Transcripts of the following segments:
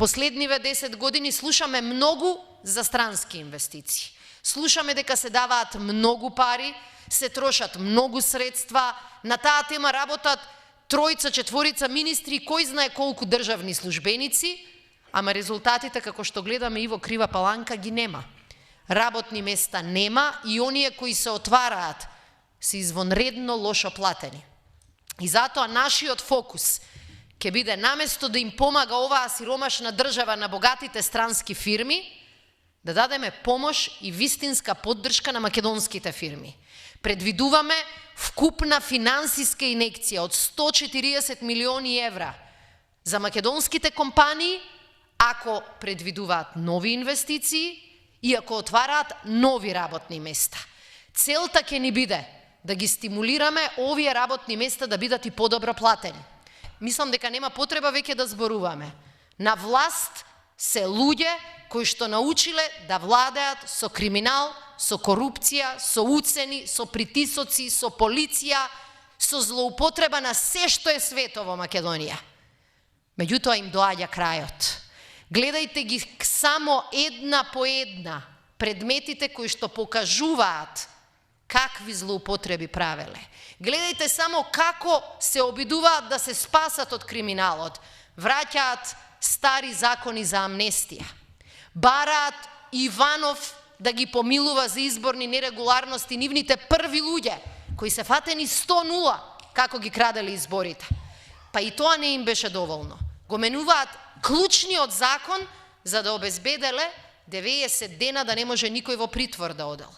Последниве 10 години слушаме многу за странски инвестиции. Слушаме дека се даваат многу пари, се трошат многу средства, на таа тема работат тројца, четворица министри, кој знае колку државни службеници, ама резултатите, како што гледаме и во Крива Паланка, ги нема. Работни места нема и оние кои се отвараат се извонредно лошо платени. И затоа нашиот фокус ќе биде наместо да им помага оваа сиромашна држава на богатите странски фирми, да дадеме помош и вистинска поддршка на македонските фирми. Предвидуваме вкупна финансиска инекција од 140 милиони евра за македонските компании, ако предвидуваат нови инвестиции и ако отвараат нови работни места. Целта ќе ни биде да ги стимулираме овие работни места да бидат и подобро платени. Мислам дека нема потреба веќе да зборуваме. На власт се луѓе кои што научиле да владеат со криминал, со корупција, со уцени, со притисоци, со полиција, со злоупотреба на се што е свето во Македонија. Меѓутоа им доаѓа крајот. Гледајте ги само една по една предметите кои што покажуваат какви злоупотреби правеле. Гледајте само како се обидуваат да се спасат од криминалот. Враќаат стари закони за амнестија. Бараат Иванов да ги помилува за изборни нерегуларности нивните први луѓе, кои се фатени 100-0 како ги крадели изборите. Па и тоа не им беше доволно. Го менуваат клучниот закон за да обезбеделе 90 дена да не може никој во притвор да одел.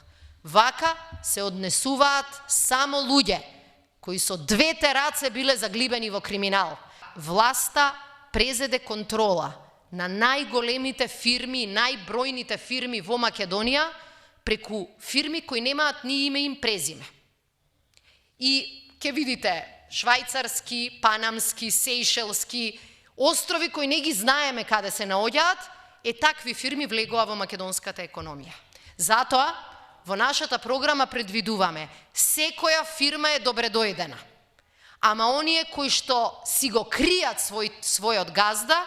Вака се однесуваат само луѓе кои со двете раце биле заглибени во криминал. Власта презеде контрола на најголемите фирми, најбројните фирми во Македонија преку фирми кои немаат ни име и презиме. И ќе видите швајцарски, панамски, сејшелски острови кои не ги знаеме каде се наоѓаат, такви фирми влегува во македонската економија. Затоа во нашата програма предвидуваме секоја фирма е добре дојдена. Ама оние кои што си го кријат својот газда,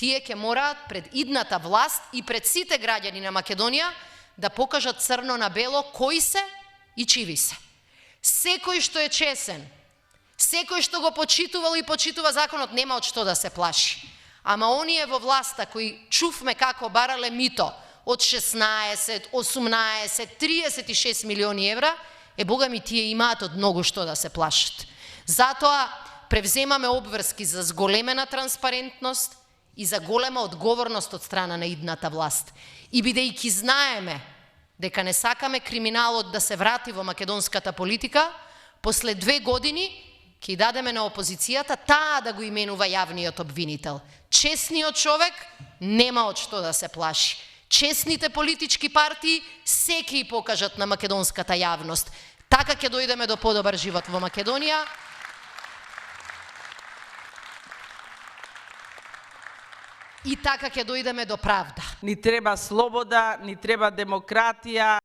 тие ќе мораат пред идната власт и пред сите граѓани на Македонија да покажат црно на бело кои се и чиви се. Секој што е чесен, секој што го почитувал и почитува законот, нема од што да се плаши. Ама оние во власта кои чувме како барале мито од 16, 18, 36 милиони евра, бога ми тие имаат од многу што да се плашат. Затоа превземаме обврски за зголемена транспарентност и за голема одговорност од страна на идната власт. И бидејќи знаеме дека не сакаме криминалот да се врати во македонската политика, после 2 години ќе дадеме на опозицијата таа да го именува јавниот обвинител. Чесниот човек нема од што да се плаши. Чесните политички партии се ќе покажат на македонската јавност. Така ќе дојдеме до подобар живот во Македонија. И така ќе дојдеме до правда. Ни треба слобода, ни треба демократија.